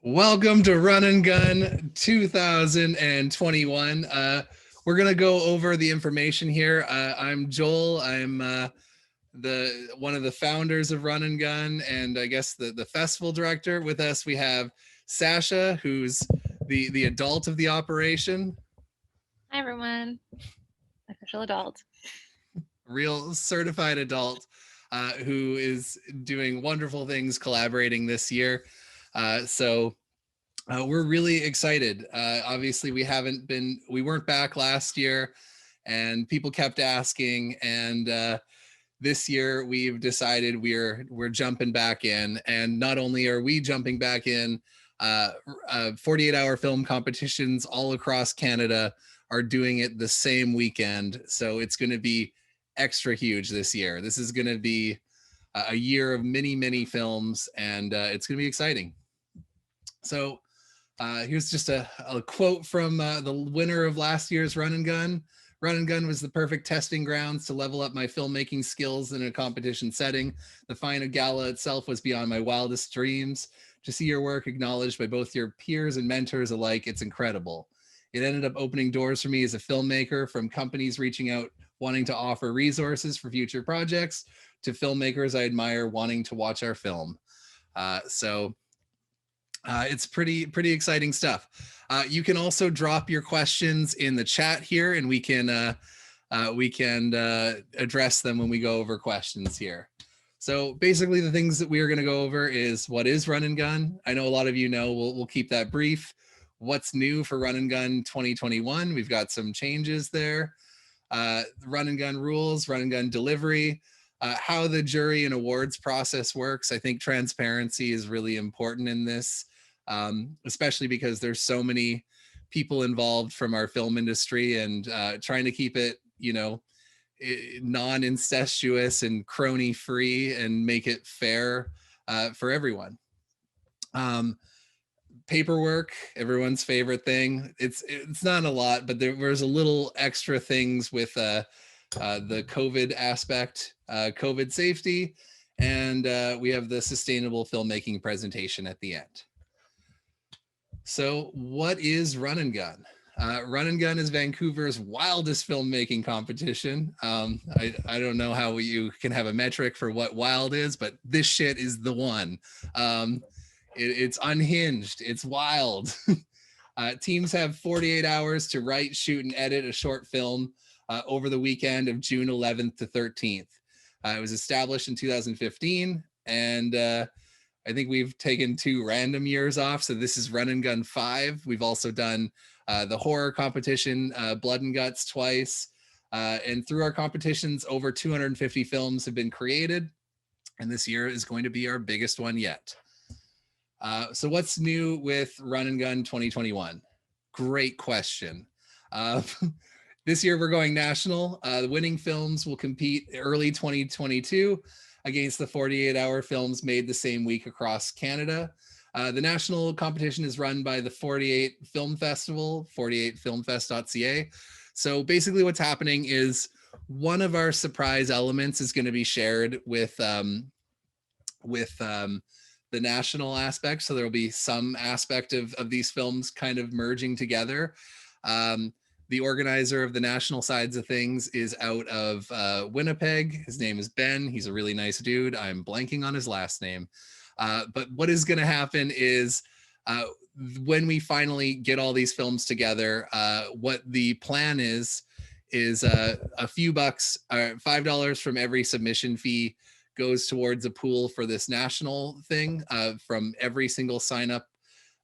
Welcome to Run and Gun 2021. We're gonna go over the information here. I'm Joel. I'm the one of the founders of Run and Gun, and I guess the festival director. With us, we have Sasha, who's the adult of the operation, Hi, everyone. Official adult. real certified adult, who is doing wonderful things collaborating this year. We're really excited. Obviously, we weren't back last year, and people kept asking. And this year, we've decided we're jumping back in. And not only are we jumping back in, 48-hour film competitions all across Canada are doing it the same weekend. So it's going to be extra huge this year. This is going to be a year of many films, and it's going to be exciting. So here's just a quote from the winner of last year's Run and Gun. Run and Gun was the perfect testing grounds to level up my filmmaking skills in a competition setting. The final gala itself was beyond my wildest dreams. To see your work acknowledged by both your peers and mentors alike, it's incredible. It ended up opening doors for me as a filmmaker, from companies reaching out wanting to offer resources for future projects to filmmakers I admire wanting to watch our film. It's pretty exciting stuff. You can also drop your questions in the chat here, and we can address them when we go over questions here. So basically, the things that we are going to go over is what is Run and Gun. I know a lot of you know. We'll keep that brief. What's new for Run and Gun 2021? We've got some changes there. Run and Gun rules, Run and Gun delivery. How the jury and awards process works. I think transparency is really important in this, especially because there's so many people involved from our film industry, and trying to keep it, non-incestuous and crony-free and make it fair for everyone. Paperwork, everyone's favorite thing. It's not a lot, but there's a little extra things with the COVID aspect, COVID safety, and we have the sustainable filmmaking presentation at the end. So what is Run and Gun? Run and Gun is Vancouver's wildest filmmaking competition. I don't know how you can have a metric for what wild is, but this shit is the one. It's unhinged. It's wild. Teams have 48 hours to write, shoot, and edit a short film over the weekend of June 11th to 13th. It was established in 2015, and I think we've taken 2 random years off. So this is Run and Gun 5. We've also done the horror competition, Blood and Guts, twice. And through our competitions, over 250 films have been created. And this year is going to be our biggest one yet. So what's new with Run and Gun 2021? Great question. This year we're going national. The winning films will compete early 2022 against the 48-hour films made the same week across Canada. The national competition is run by the 48 Film Festival, 48filmfest.ca. So basically what's happening is one of our surprise elements is going to be shared with the national aspect. So there will be some aspect of these films kind of merging together. The organizer of the national sides of things is out of Winnipeg. His name is Ben. He's a really nice dude. I'm blanking on his last name. But what is going to happen is when we finally get all these films together, what the plan is a few bucks, $5 from every submission fee goes towards a pool for this national thing from every single sign up.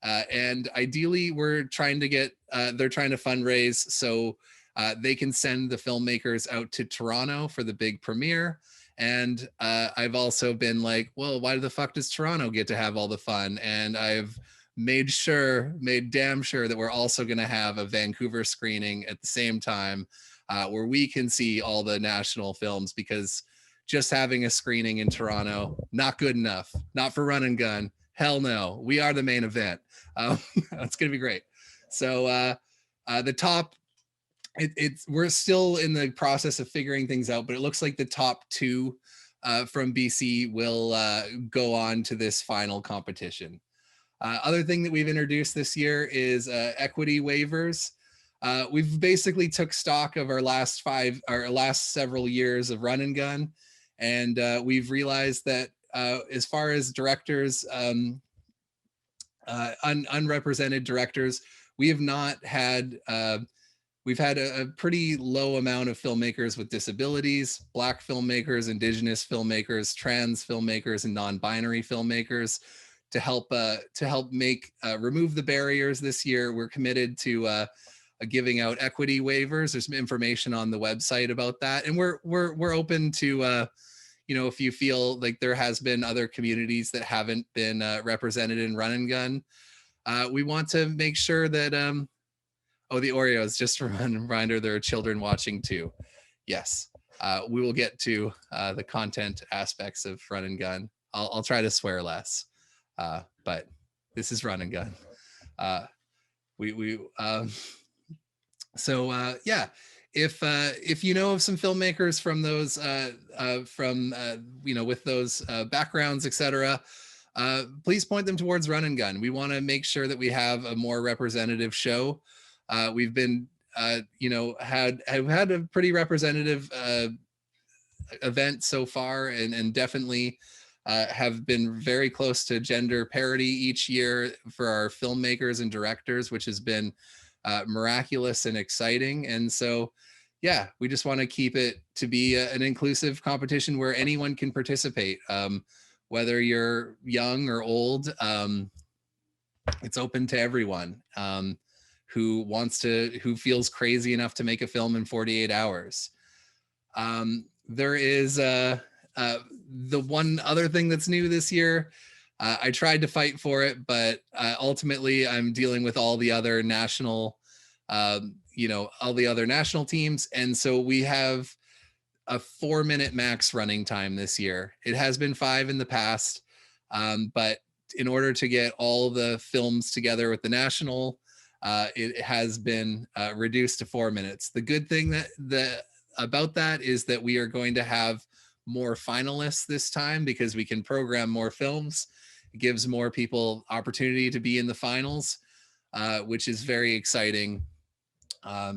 And ideally, we're trying to get, they're trying to fundraise so they can send the filmmakers out to Toronto for the big premiere. And I've also been like, well, why the fuck does Toronto get to have all the fun? And I've made damn sure that we're also going to have a Vancouver screening at the same time where we can see all the national films, because just having a screening in Toronto, not good enough. Not for Run and Gun. Hell no. We are the main event. It's going to be great. So the top, we're still in the process of figuring things out, but it looks like the top 2 from BC will go on to this final competition. Other thing that we've introduced this year is equity waivers. We've basically took stock of our last several years of run and gun, and we've realized that as far as directors, unrepresented directors, we have not had. We've had a pretty low amount of filmmakers with disabilities, Black filmmakers, Indigenous filmmakers, trans filmmakers, and non-binary filmmakers to help make remove the barriers this year. We're committed to giving out equity waivers. There's some information on the website about that, and we're open to if you feel like there has been other communities that haven't been represented in run and gun. We want to make sure that oh, the Oreos, just a reminder, there are children watching too. Yes, we will get to the content aspects of run and gun. I'll try to swear less, but this is run and gun. Yeah, if you know of some filmmakers from those with those backgrounds, etc., please point them towards run and gun. We want to make sure that we have a more representative show. We've been have had a pretty representative event so far, and definitely have been very close to gender parity each year for our filmmakers and directors, which has been miraculous and exciting. And so, yeah, we just want to keep it to be an inclusive competition where anyone can participate, whether you're young or old. It's open to everyone who feels crazy enough to make a film in 48 hours. There is the one other thing that's new this year. I tried to fight for it, but ultimately I'm dealing with all the other national, all the other national teams. And so we have a 4-minute max running time this year. It has been 5 in the past, but in order to get all the films together with the national, it has been reduced to 4 minutes. The good thing about that is that we are going to have more finalists this time because we can program more films. It gives more people opportunity to be in the finals, which is very exciting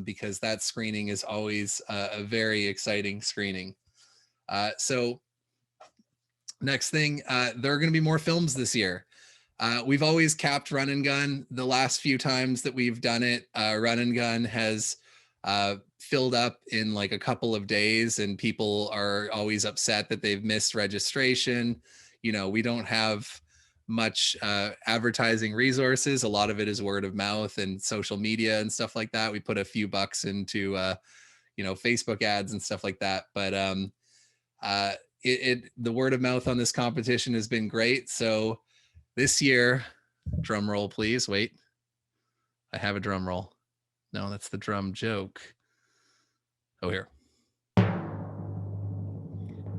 because that screening is always a very exciting screening. So next thing, there are going to be more films this year. We've always capped run and gun. The last few times that we've done it, run and gun has filled up in like a couple of days, and people are always upset that they've missed registration. We don't have much advertising resources. A lot of it is word of mouth and social media and stuff like that. We put a few bucks into Facebook ads and stuff like that, but the word of mouth on this competition has been great. So this year, drum roll, please. Wait, I have a drum roll. No, that's the drum joke. Oh, here.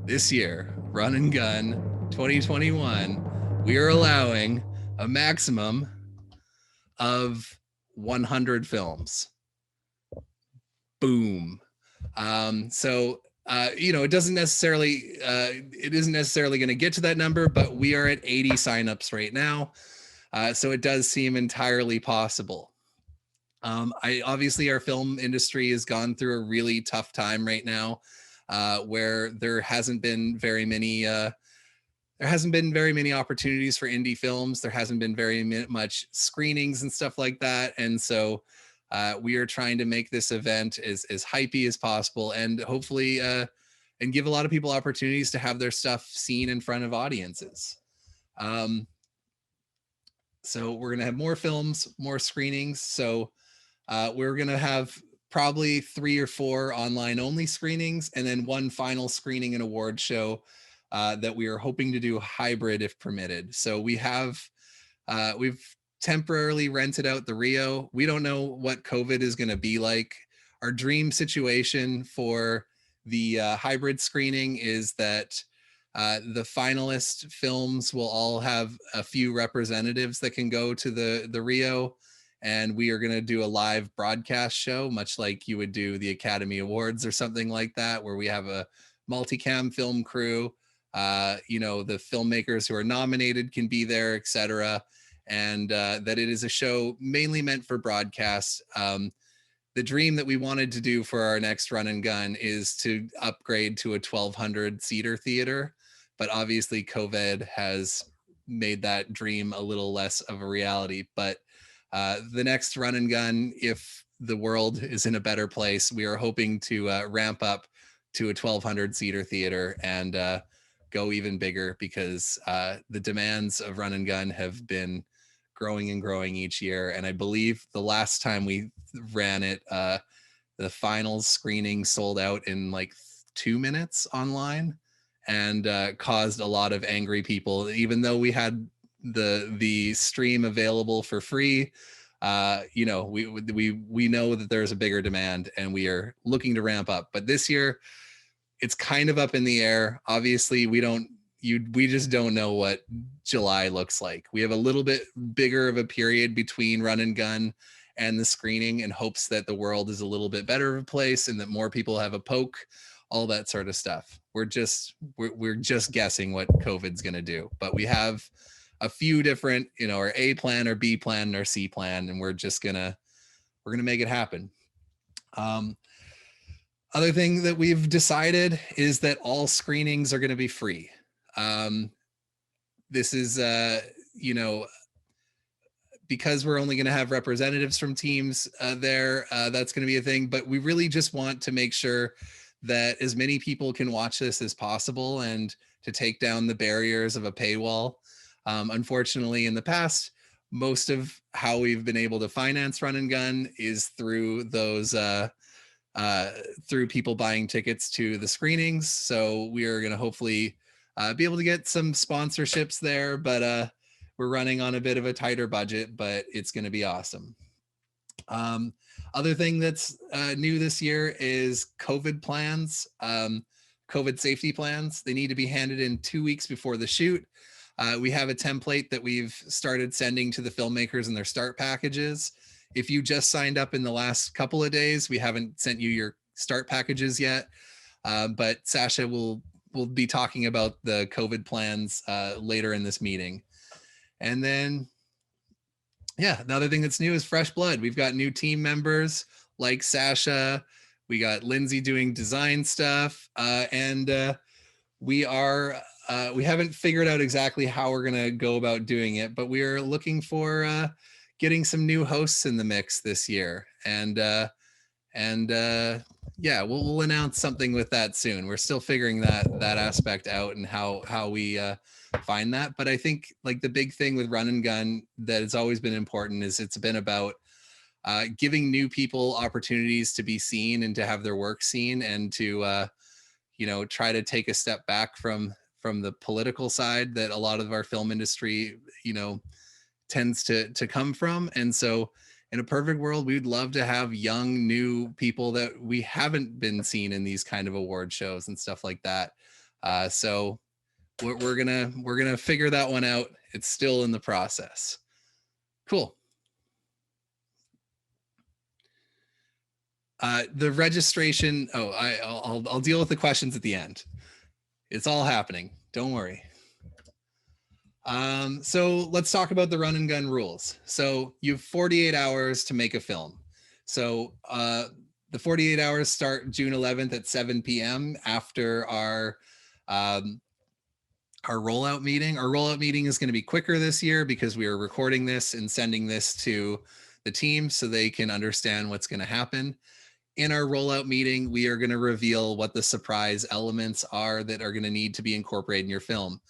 This year, Run and Gun 2021, we are allowing a maximum of 100 films. Boom. It isn't necessarily going to get to that number, but we are at 80 signups right now. So it does seem entirely possible. Obviously our film industry has gone through a really tough time right now, where there hasn't been very many opportunities for indie films. There hasn't been very much screenings and stuff like that. And so we are trying to make this event as hypey as possible, and hopefully and give a lot of people opportunities to have their stuff seen in front of audiences. So we're going to have more films, more screenings. So we're going to have probably 3 or 4 online only screenings, and then one final screening and award show that we are hoping to do hybrid if permitted. So we've temporarily rented out the Rio. We don't know what COVID is going to be like. Our dream situation for the hybrid screening is that the finalist films will all have a few representatives that can go to the Rio, and we are going to do a live broadcast show, much like you would do the Academy Awards or something like that, where we have a multicam film crew. The filmmakers who are nominated can be there, etc. and that it is a show mainly meant for broadcast. The dream that we wanted to do for our next run and gun is to upgrade to a 1,200 seater theater, but obviously COVID has made that dream a little less of a reality. But the next run and gun, if the world is in a better place, we are hoping to ramp up to a 1,200 seater theater and go even bigger, because the demands of run and gun have been growing and growing each year. And I believe the last time we ran it, the finals screening sold out in like 2 minutes online, and caused a lot of angry people. Even though we had the stream available for free, you know, we know that there's a bigger demand, and we are looking to ramp up. But this year, it's kind of up in the air. Obviously, we just don't know what July looks like. We have a little bit bigger of a period between run and gun and the screening, in hopes that the world is a little bit better of a place and that more people have a poke, all that sort of stuff. We're just guessing what COVID's going to do, but we have a few different, you know, our A plan, our B plan, and our C plan, and we're gonna make it happen. Other thing that we've decided is that all screenings are going to be free. This is, you know, because we're only going to have representatives from teams there, that's going to be a thing. But we really just want to make sure that as many people can watch this as possible, and to take down the barriers of a paywall. Unfortunately, in the past, most of how we've been able to finance run and gun is through those through people buying tickets to the screenings. So we are going to hopefully be able to get some sponsorships there, but we're running on a bit of a tighter budget, but it's going to be awesome. Other thing that's new this year is COVID plans, COVID safety plans. They need to be handed in 2 weeks before the shoot. We have a template that we've started sending to the filmmakers in their start packages. If you just signed up in the last couple of days, we haven't sent you your start packages yet, but Sasha will be talking about the COVID plans later in this meeting. And then, yeah, another thing that's new is fresh blood. We've got new team members like Sasha. We got Lindsay doing design stuff, and we haven't figured out exactly how we're going to go about doing it, but we are looking for getting some new hosts in the mix this year. And yeah, we'll announce something with that soon. We're still figuring that aspect out and how we find that. But I think like the big thing with run and gun that has always been important is it's been about giving new people opportunities to be seen and to have their work seen, and to you know, try to take a step back from the political side that a lot of our film industry, you know, tends to come from. And so in a perfect world, we'd love to have young, new people that we haven't been seen in these kind of award shows and stuff like that. So we're gonna figure that one out. It's still in the process. Cool. The registration. Oh, I'll deal with the questions at the end. It's all happening. Don't worry. So let's talk about the run and gun rules. So you have 48 hours to make a film. So the 48 hours start June 11th at 7 p.m. after our rollout meeting. Our rollout meeting is going to be quicker this year because we are recording this and sending this to the team so they can understand what's going to happen. In our rollout meeting, we are going to reveal what the surprise elements are that are going to need to be incorporated in your film.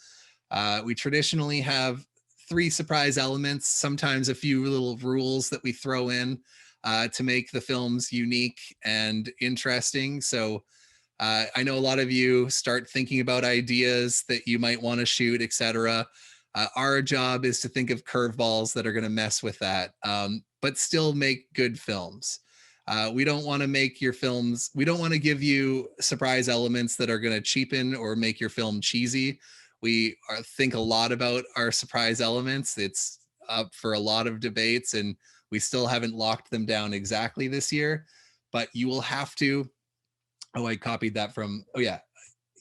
We traditionally have 3 surprise elements, sometimes a few little rules that we throw in to make the films unique and interesting. So I know a lot of you start thinking about ideas that you might want to shoot, etc. Our job is to think of curveballs that are going to mess with that, but still make good films. We don't want to make your films, we don't want to give you surprise elements that are going to cheapen or make your film cheesy. We think a lot about our surprise elements. It's up for a lot of debates, and we still haven't locked them down exactly this year, but you will have to, oh, I copied that from, oh yeah,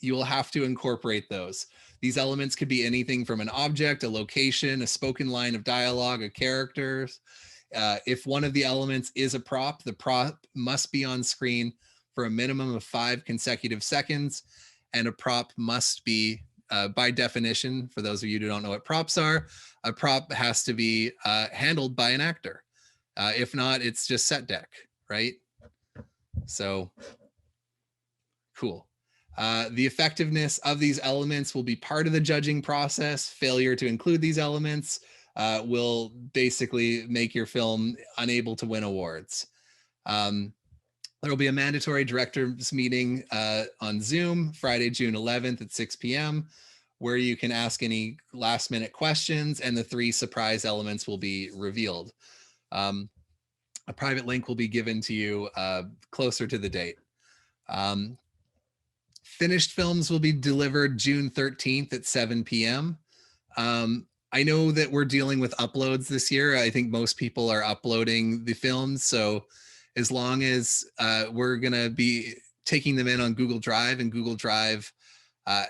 you will have to incorporate those. These elements could be anything from an object, a location, a spoken line of dialogue, a character. If one of the elements is a prop, the prop must be on screen for a minimum of 5 consecutive seconds, and a prop must be, by definition, for those of you who don't know what props are, a prop has to be handled by an actor. If not, it's just set deck, right? So cool. The effectiveness of these elements will be part of the judging process. Failure to include these elements will basically make your film unable to win awards. There will be a mandatory directors meeting on Zoom Friday, June 11th at 6 p.m., where you can ask any last minute questions and the 3 surprise elements will be revealed. A private link will be given to you closer to the date. Finished films will be delivered June 13th at 7 p.m. I know that we're dealing with uploads this year. I think most people are uploading the films. So as long as we're going to be taking them in on Google Drive, and Google Drive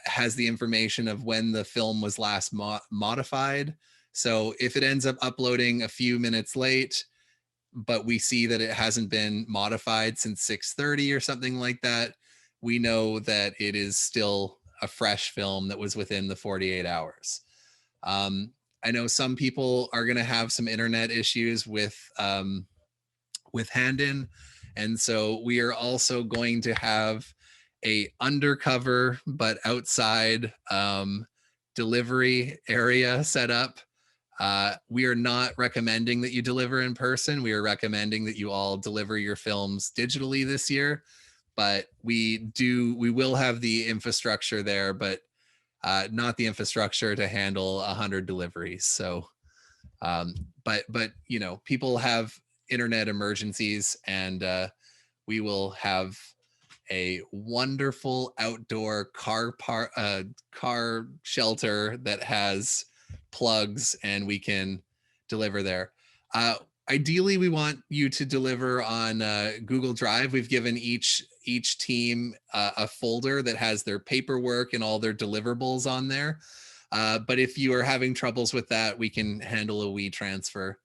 has the information of when the film was last modified. So if it ends up uploading a few minutes late, but we see that it hasn't been modified since 6:30 or something like that, we know that it is still a fresh film that was within the 48 hours. I know some people are going to have some internet issues with Handin, and so we are also going to have a undercover but outside delivery area set up. We are not recommending that you deliver in person. We are recommending that you all deliver your films digitally this year. But we will have the infrastructure there, but not the infrastructure to handle 100 deliveries. So, but you know, people have internet emergencies, and we will have a wonderful outdoor car shelter that has plugs, and we can deliver there. Ideally, we want you to deliver on Google Drive. We've given each team a folder that has their paperwork and all their deliverables on there. But if you are having troubles with that, we can handle a WeTransfer.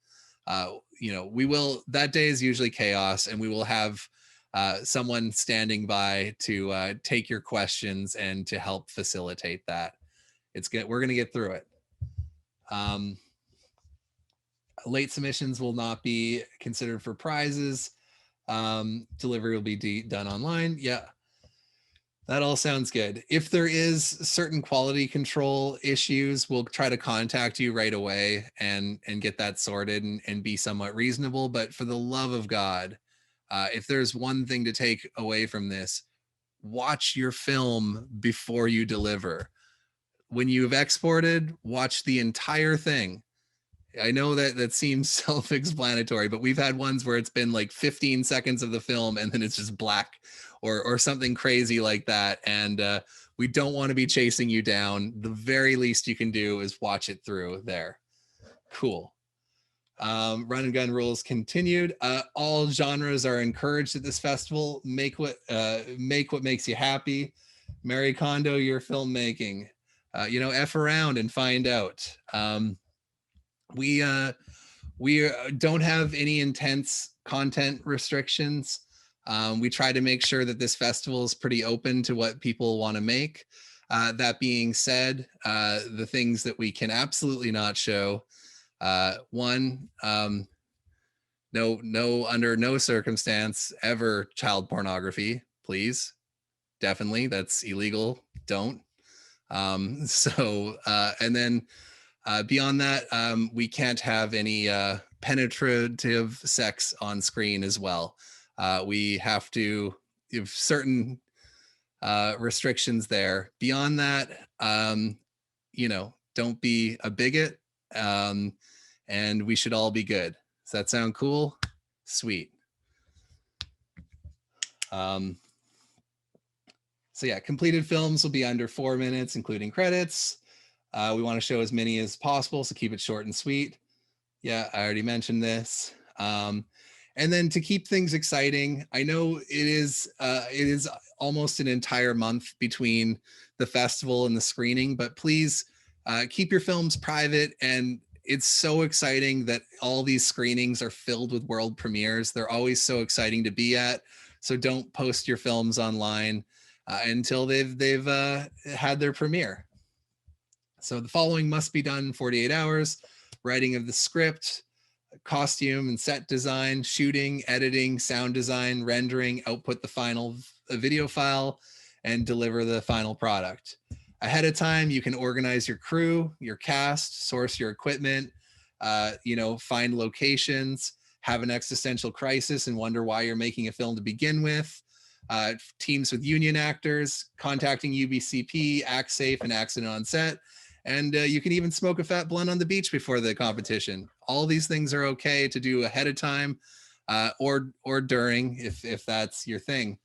You know, that day is usually chaos, and we will have someone standing by to take your questions and to help facilitate that. We're going to get through it. Late submissions will not be considered for prizes. Delivery will be done online. Yeah, that all sounds good. If there is certain quality control issues, we'll try to contact you right away and get that sorted and be somewhat reasonable. But for the love of God, if there's one thing to take away from this, watch your film before you deliver. When you've exported, watch the entire thing. I know that seems self-explanatory, but we've had ones where it's been like 15 seconds of the film and then it's just black or something crazy like that. And we don't want to be chasing you down. The very least you can do is watch it through there. Cool. Run and gun rules continued. All genres are encouraged at this festival. Make what makes you happy. Mary Kondo, your filmmaking. You know, F around and find out. We don't have any intense content restrictions. We try to make sure that this festival is pretty open to what people want to make. That being said, the things that we can absolutely not show, one, no, under no circumstance ever child pornography, please. Definitely, that's illegal. Don't. And then beyond that, we can't have any penetrative sex on screen as well. We have to have certain restrictions there. Beyond that, you know, don't be a bigot, and we should all be good. Does that sound cool? Sweet. So yeah, completed films will be under 4 minutes, including credits. We want to show as many as possible, so keep it short and sweet. Yeah, I already mentioned this. And then to keep things exciting, I know it is almost an entire month between the festival and the screening, but please keep your films private. And it's so exciting that all these screenings are filled with world premieres. They're always so exciting to be at. So don't post your films online until they've had their premiere. So the following must be done in 48 hours: writing of the script, costume and set design, shooting, editing, sound design, rendering, output the final video file, and deliver the final product. Ahead of time, you can organize your crew, your cast, source your equipment, find locations, have an existential crisis and wonder why you're making a film to begin with. Teams with union actors, contacting UBCP, act safe and accident on set. And you can even smoke a fat blunt on the beach before the competition. All these things are okay to do ahead of time or during, if that's your thing.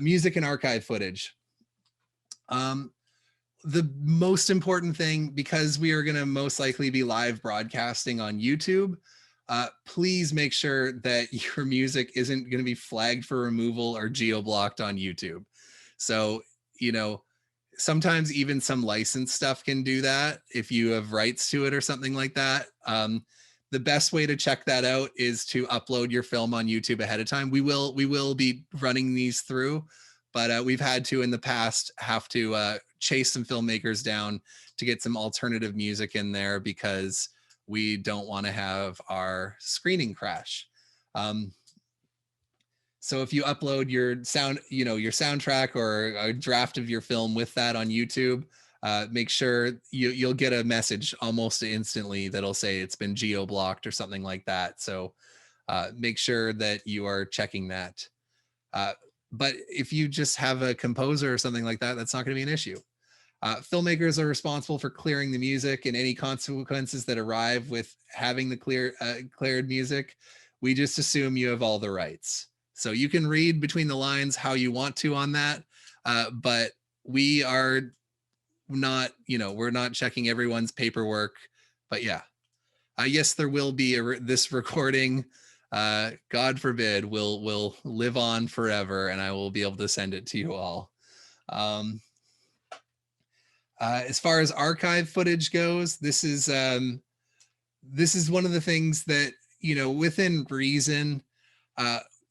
Music and archive footage. The most important thing, because we are going to most likely be live broadcasting on YouTube, please make sure that your music isn't going to be flagged for removal or geo-blocked on YouTube. So, sometimes even some licensed stuff can do that if you have rights to it or something like that. The best way to check that out is to upload your film on YouTube ahead of time. We will be running these through, but we've had to in the past have to chase some filmmakers down to get some alternative music in there because we don't want to have our screening crash. So if you upload your soundtrack or a draft of your film with that on YouTube, make sure you'll get a message almost instantly that'll say it's been geo-blocked or something like that. So make sure that you are checking that. But if you just have a composer or something like that, that's not going to be an issue. Filmmakers are responsible for clearing the music and any consequences that arrive with having the cleared music. We just assume you have all the rights. So you can read between the lines how you want to on that, but we are not, we're not checking everyone's paperwork. But yeah, yes, there will be this recording. God forbid, will live on forever, and I will be able to send it to you all. As far as archive footage goes, this is one of the things that, within reason,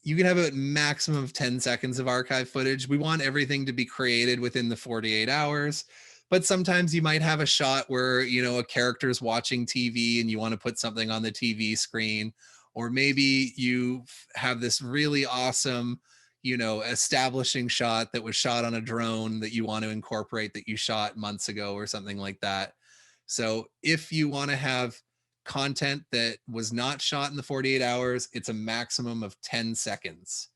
you can have a maximum of 10 seconds of archive footage. We want everything to be created within the 48 hours, but sometimes you might have a shot where, a character's watching TV and you want to put something on the TV screen, or maybe you have this really awesome, establishing shot that was shot on a drone that you want to incorporate that you shot months ago or something like that. So if you want to have content that was not shot in the 48 hours, it's a maximum of 10 seconds.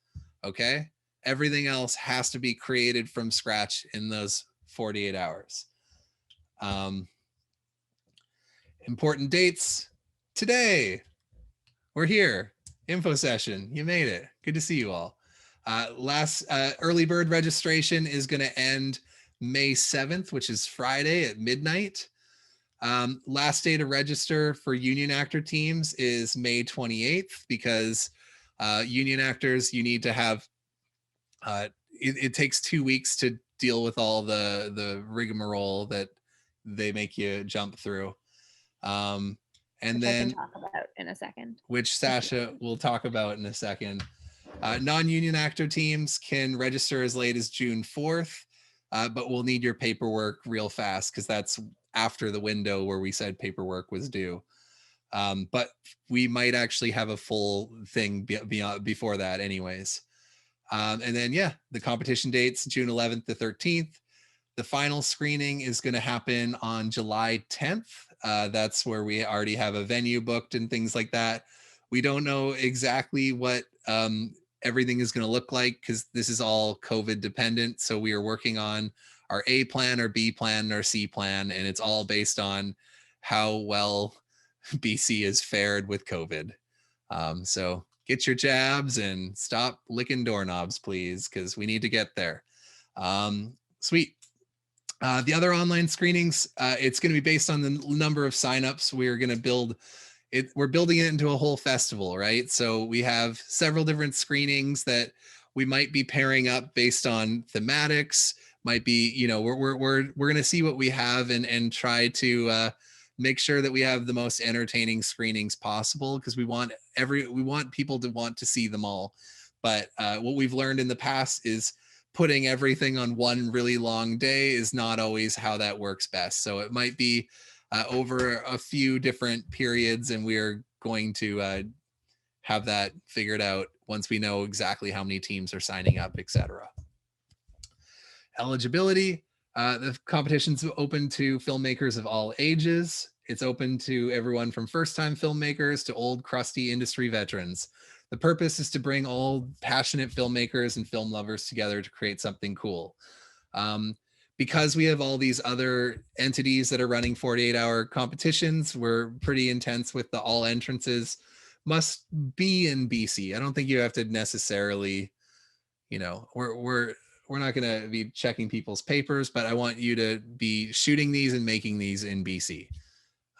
Okay. Everything else has to be created from scratch in those 48 hours. Important dates. Today, we're here. Info session. You made it. Good to see you all. Early bird registration is going to end May 7th, which is Friday at midnight. Last day to register for union actor teams is May 28th because union actors, you need to have, it takes 2 weeks to deal with all the rigmarole that they make you jump through. And which then I can talk about in a second. Which Sasha will talk about in a second. Non-union actor teams can register as late as June 4th, but we'll need your paperwork real fast because that's after the window where we said paperwork was due. But we might actually have a full thing before that anyways. And then, yeah, the competition dates, June 11th to 13th. The final screening is going to happen on July 10th. That's where we already have a venue booked and things like that. We don't know exactly what everything is going to look like because this is all COVID dependent. So we are working on our A plan, our B plan, our C plan, and it's all based on how well BC is fared with COVID. So get your jabs and stop licking doorknobs, please, because we need to get there. Sweet. The other online screenings, it's going to be based on the number of signups. We're going to build it. We're building it into a whole festival, right? So we have several different screenings that we might be pairing up based on thematics. might be, you know, we're going to see what we have and try to make sure that we have the most entertaining screenings possible, because we want people to want to see them all. But what we've learned in the past is putting everything on one really long day is not always how that works best. So it might be over a few different periods, and we're going to have that figured out once we know exactly how many teams are signing up, etc. Eligibility. The competition's open to filmmakers of all ages. It's open to everyone from first-time filmmakers to old, crusty industry veterans. The purpose is to bring all passionate filmmakers and film lovers together to create something cool. Because we have all these other entities that are running 48-hour competitions, we're pretty intense with the all entrances must be in BC. I don't think you have to necessarily, you know, we're not going to be checking people's papers, but I want you to be shooting these and making these in BC.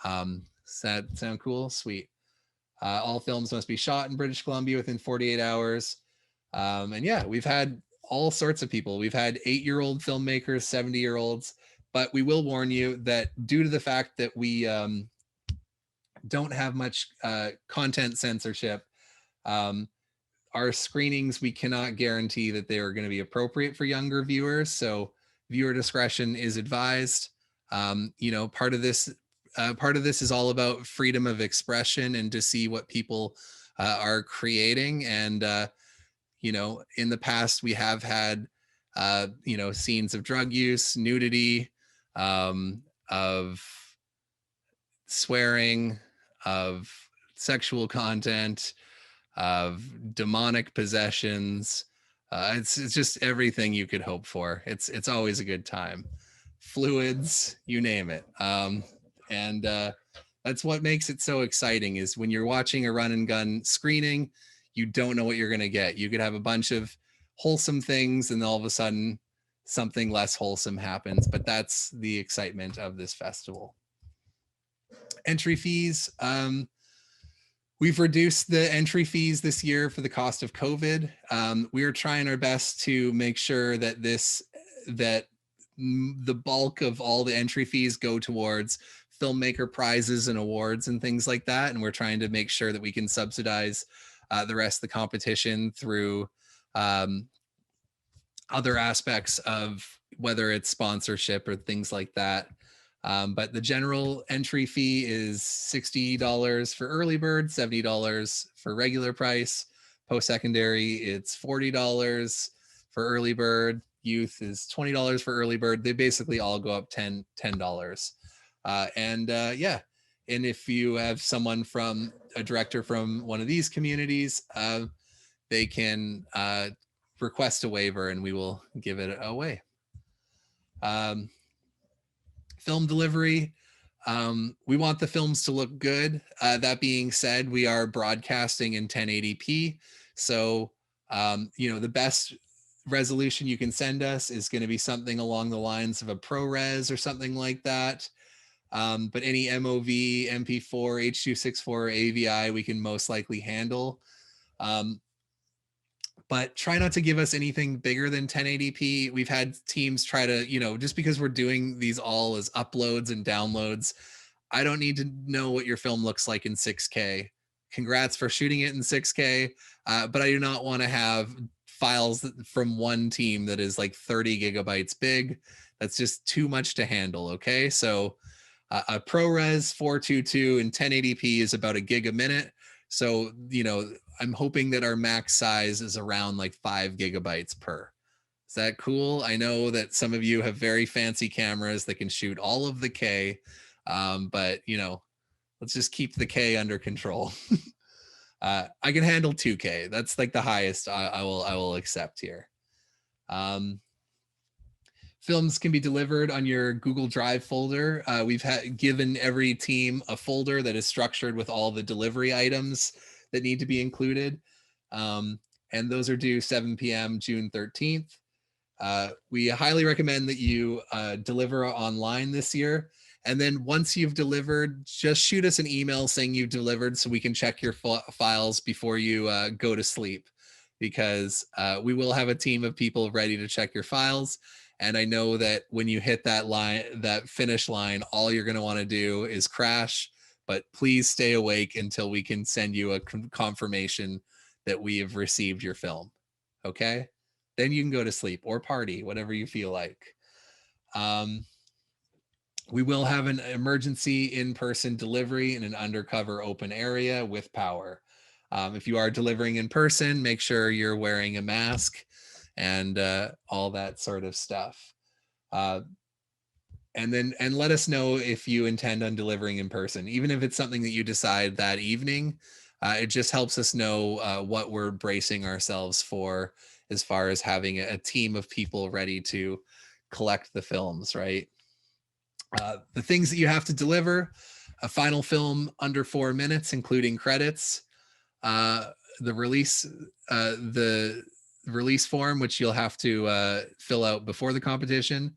Does that sound cool? Sweet. All films must be shot in British Columbia within 48 hours. And yeah, we've had all sorts of people. We've had 8-year-old filmmakers, 70-year-olds, but we will warn you that due to the fact that we don't have much content censorship, our screenings, we cannot guarantee that they are going to be appropriate for younger viewers. So viewer discretion is advised. You know, part of this is all about freedom of expression and to see what people are creating. And, you know, in the past, we have had, you know, scenes of drug use, nudity, of swearing, of sexual content, of demonic possessions. It's just everything you could hope for. It's always a good time. Fluids, you name it. And that's what makes it so exciting, is when you're watching a run and gun screening, you don't know what you're going to get. You could have a bunch of wholesome things and all of a sudden something less wholesome happens, but that's the excitement of this festival. Entry fees. We've reduced the entry fees this year for the cost of COVID. We are trying our best to make sure that the bulk of all the entry fees go towards filmmaker prizes and awards and things like that. And we're trying to make sure that we can subsidize the rest of the competition through other aspects of whether it's sponsorship or things like that. But the general entry fee is $60 for early bird, $70 for regular price. Post-secondary, it's $40 for early bird. Youth is $20 for early bird. They basically all go up $10. Yeah, and if you have someone from a director from one of these communities, they can request a waiver and we will give it away. Film delivery. We want the films to look good. That being said, we are broadcasting in 1080p. So, you know, the best resolution you can send us is going to be something along the lines of a ProRes or something like that. But any MOV, MP4, H.264, AVI, we can most likely handle. But try not to give us anything bigger than 1080p. We've had teams try to, you know, just because we're doing these all as uploads and downloads, I don't need to know what your film looks like in 6K. Congrats for shooting it in 6K, but I do not want to have files from one team that is like 30 gigabytes big. That's just too much to handle, okay? So a ProRes 422 and 1080p is about a gig a minute. So, you know, I'm hoping that our max size is around like 5 gigabytes per. Is that cool? I know that some of you have very fancy cameras that can shoot all of the K, but you know, let's just keep the K under control. I can handle 2K. That's like the highest I will accept here. Films can be delivered on your Google Drive folder. We've given every team a folder that is structured with all the delivery items that need to be included. And those are due 7 p.m. June 13th. We highly recommend that you deliver online this year. And then once you've delivered, just shoot us an email saying you've delivered so we can check your files before you go to sleep, because we will have a team of people ready to check your files. And I know that when you hit that line, that finish line, all you're going to want to do is crash. But please stay awake until we can send you a confirmation that we have received your film. Okay? Then you can go to sleep or party, whatever you feel like. We will have an emergency in-person delivery in an undercover open area with power. If you are delivering in person, make sure you're wearing a mask and all that sort of stuff. And let us know if you intend on delivering in person, even if it's something that you decide that evening. It just helps us know what we're bracing ourselves for as far as having a team of people ready to collect the films, right? The things that you have to deliver: a final film under 4 minutes, including credits, uh, the release, the release form, which you'll have to fill out before the competition,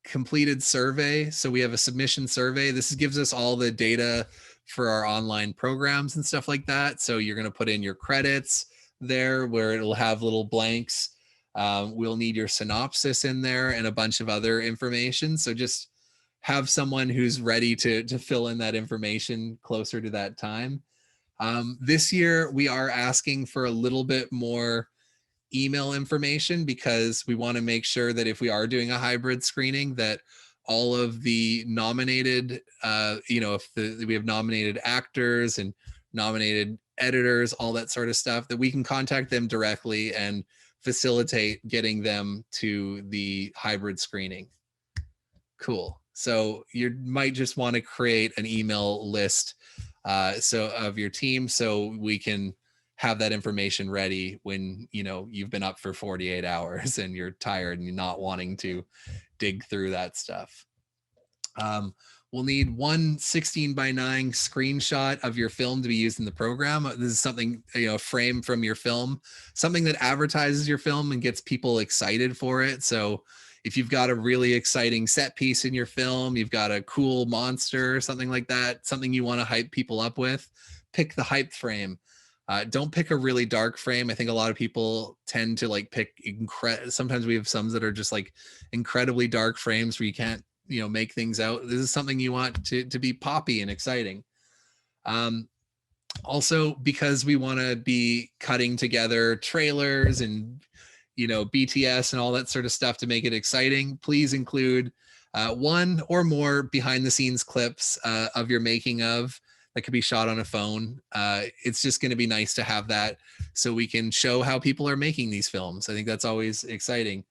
completed survey. So we have a submission survey. This gives us all the data for our online programs and stuff like that. So you're going to put in your credits there where it'll have little blanks. We'll need your synopsis in there and a bunch of other information. So just have someone who's ready to fill in that information closer to that time. This year, we are asking for a little bit more email information because we want to make sure that if we are doing a hybrid screening, that all of the nominated, if we have nominated actors and nominated editors, all that sort of stuff, that we can contact them directly and facilitate getting them to the hybrid screening. Cool. So you might just want to create an email list of your team so we can have that information ready when you've been up for 48 hours and you're tired and you're not wanting to dig through that stuff. We'll need one 16:9 screenshot of your film to be used in the program. This is something, a frame from your film, something that advertises your film and gets people excited for it. So if you've got a really exciting set piece in your film, you've got a cool monster, something like that, something you want to hype people up with, pick the hype frame. Don't pick a really dark frame. I think a lot of people tend to pick sometimes we have some that are just incredibly dark frames where you can't make things out. This is something you want to be poppy and exciting. Also, because we want to be cutting together trailers and BTS and all that sort of stuff to make it exciting, please include one or more behind the scenes clips of your making of that could be shot on a phone. It's just going to be nice to have that so we can show how people are making these films. I think that's always exciting.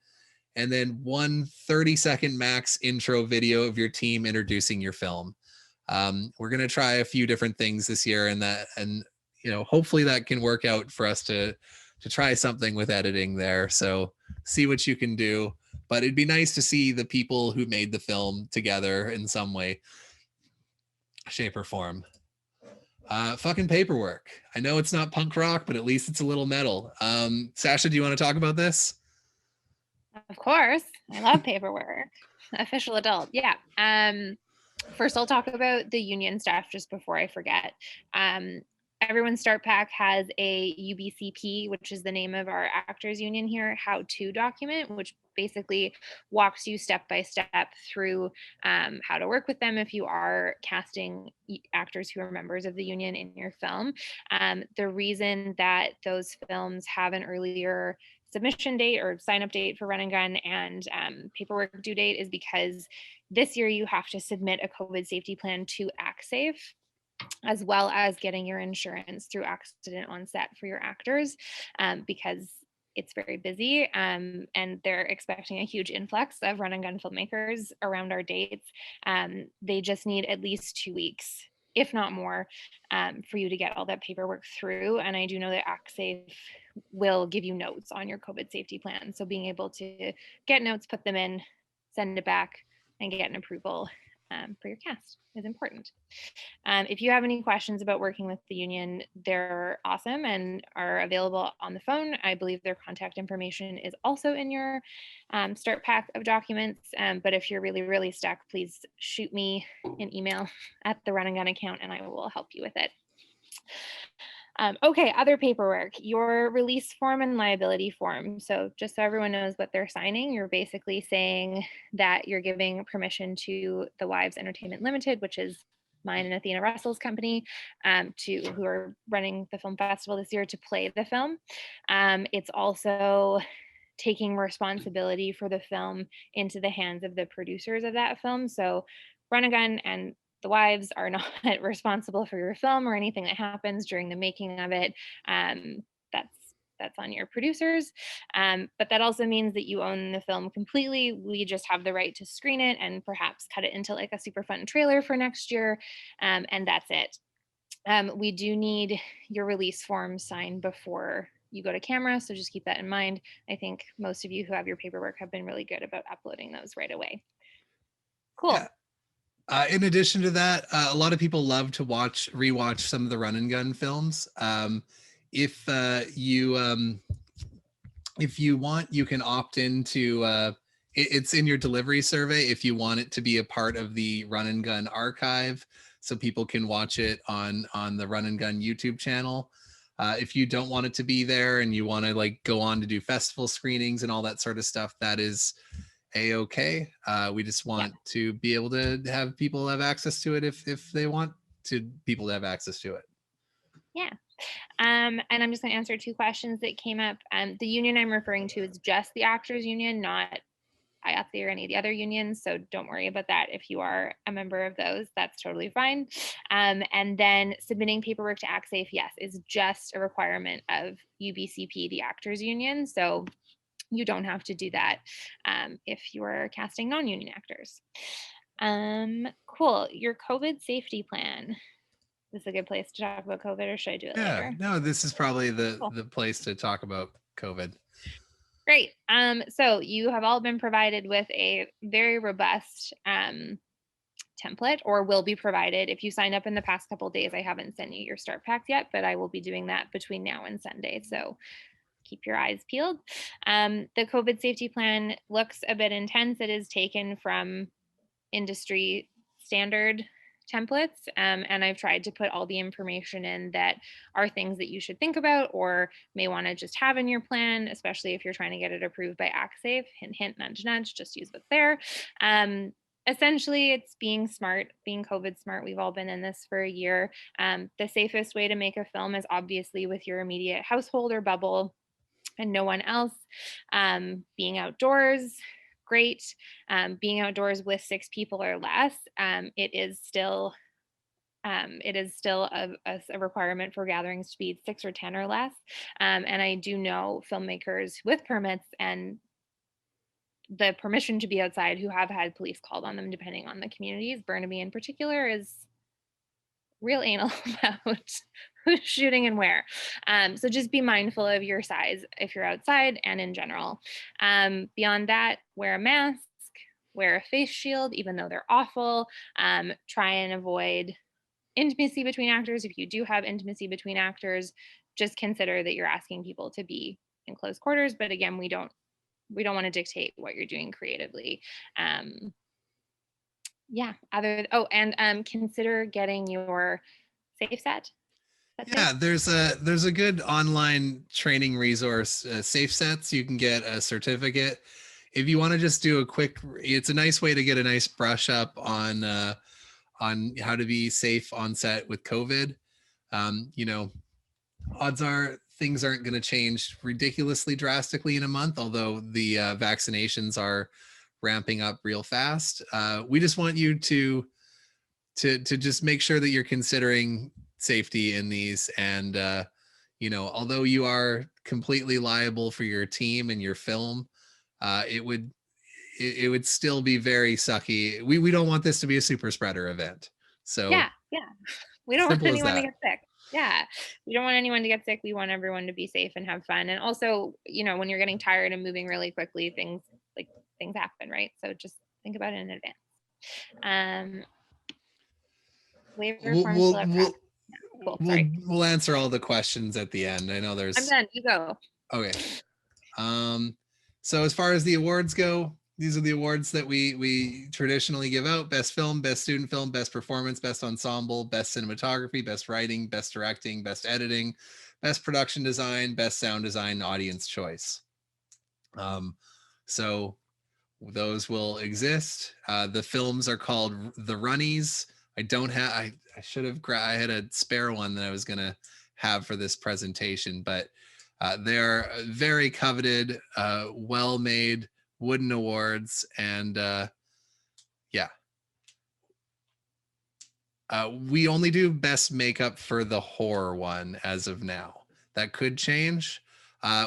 And then one 30-second max intro video of your team introducing your film. We're going to try a few different things this year, and hopefully that can work out for us to try something with editing there. So see what you can do. But it'd be nice to see the people who made the film together in some way, shape, or form. Fucking paperwork. I know it's not punk rock, but at least it's a little metal. Sasha, do you want to talk about this? Of course. I love paperwork. Official adult. Yeah. First, I'll talk about the union stuff just before I forget. Everyone's start pack has a UBCP, which is the name of our actors union here, how-to document, which basically walks you step by step through how to work with them if you are casting actors who are members of the union in your film. The reason that those films have an earlier submission date or sign up date for Run and Gun and paperwork due date is because this year you have to submit a COVID safety plan to ActSafe, as well as getting your insurance through accident on set for your actors, because it's very busy and they're expecting a huge influx of Run and Gun filmmakers around our dates. They just need at least 2 weeks, if not more, for you to get all that paperwork through. And I do know that ActSafe will give you notes on your COVID safety plan. So being able to get notes, put them in, send it back, and get an approval for your cast is important. If you have any questions about working with the union, they're awesome and are available on the phone. I believe their contact information is also in your start pack of documents. But if you're really, really stuck, please shoot me an email at the Run and Gun account and I will help you with it. Okay, other paperwork, your release form and liability form. So just so everyone knows what they're signing, you're basically saying that you're giving permission to the Wives Entertainment Limited, which is mine and Athena Russell's company, who are running the film festival this year, to play the film. It's also taking responsibility for the film into the hands of the producers of that film. So Run a Gun and the Wives are not responsible for your film or anything that happens during the making of it. That's on your producers. But that also means that you own the film completely. We just have the right to screen it and perhaps cut it into like a super fun trailer for next year. And that's it. We do need your release form signed before you go to camera, so just keep that in mind. I think most of you who have your paperwork have been really good about uploading those right away. Cool. Yeah. In addition to that, a lot of people love to rewatch some of the Run and Gun films. If you want, you can opt into it's in your delivery survey if you want it to be a part of the Run and Gun archive, so people can watch it on the Run and Gun YouTube channel. If you don't want it to be there and you want to like go on to do festival screenings and all that sort of stuff, that is a-okay. We just want to be able to have people have access to it if they want people to have access to it. Yeah. And I'm just going to answer 2 questions that came up. The union I'm referring to is just the Actors Union, not IATSE or any of the other unions. So don't worry about that. If you are a member of those, that's totally fine. And then submitting paperwork to ActSafe, yes, is just a requirement of UBCP, the Actors Union. So you don't have to do that if you're casting non-union actors. Cool. Your COVID safety plan. Is this a good place to talk about COVID, or should I do it later? No, this is probably the place to talk about COVID. Great. So you have all been provided with a very robust template, or will be provided. If you signed up in the past couple of days, I haven't sent you your start packs yet, but I will be doing that between now and Sunday. So keep your eyes peeled. The COVID safety plan looks a bit intense. It is taken from industry standard templates, and I've tried to put all the information in that are things that you should think about or may want to just have in your plan, especially if you're trying to get it approved by ActSafe. Hint, hint, nudge, nudge, just use what's there. Essentially, it's being smart, being COVID smart. We've all been in this for a year. The safest way to make a film is obviously with your immediate household or bubble and no one else. Being outdoors, great. Being outdoors with 6 people or less, it is still a requirement for gatherings to be 6 or 10 or less. And I do know filmmakers with permits and the permission to be outside who have had police called on them, depending on the communities. Burnaby in particular is real anal about who's shooting and where. So just be mindful of your size if you're outside and in general. Beyond that, wear a mask, wear a face shield, even though they're awful. Try and avoid intimacy between actors. If you do have intimacy between actors, just consider that you're asking people to be in close quarters. But again, we don't want to dictate what you're doing creatively. Yeah, consider getting your safe set. Yeah, there's a good online training resource, Safe Sets. You can get a certificate if you want to just do a quick. It's a nice way to get a nice brush up on how to be safe on set with COVID. Odds are things aren't going to change ridiculously drastically in a month, although the vaccinations are ramping up real fast. We just want you to just make sure that you're considering safety in these, and although you are completely liable for your team and your film, it would still be very sucky. We don't want this to be a super spreader event. So yeah, we don't want anyone to get sick. Yeah, we don't want anyone to get sick. We want everyone to be safe and have fun. And also, when you're getting tired and moving really quickly, things happen, right? So just think about it in advance. Waiver forms. Cool. We'll answer all the questions at the end. I know there's. I'm done. You go. Okay. So as far as the awards go, these are the awards that we traditionally give out: best film, best student film, best performance, best ensemble, best cinematography, best writing, best directing, best editing, best production design, best sound design, audience choice. So those will exist. The films are called the Runnies. I don't have, I should have, I had a spare one that I was going to have for this presentation, but they're very coveted, well-made wooden awards. And yeah, we only do best makeup for the horror one as of now. That could change.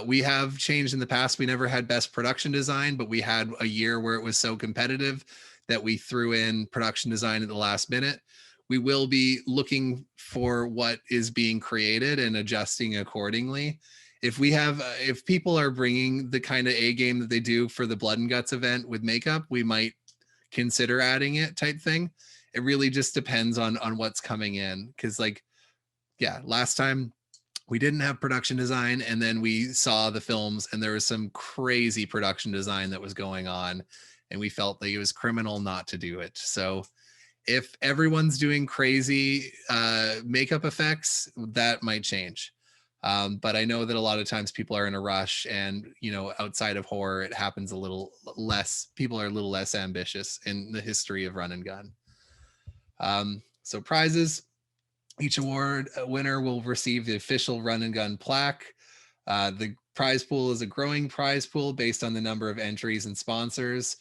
We have changed in the past. We never had best production design, but we had a year where it was so competitive that we threw in production design at the last minute. We will be looking for what is being created and adjusting accordingly. If we have, if people are bringing the kind of A game that they do for the Blood and Guts event with makeup, we might consider adding it, type thing. It really just depends on what's coming in, because like, yeah, last time we didn't have production design, and then we saw the films and there was some crazy production design that was going on, and we felt like it was criminal not to do it. So if everyone's doing crazy makeup effects, that might change. But I know that a lot of times people are in a rush, and you know, outside of horror, it happens a little less. People are a little less ambitious in the history of run and gun. So prizes: each award winner will receive the official run and gun plaque. The prize pool is a growing prize pool based on the number of entries and sponsors.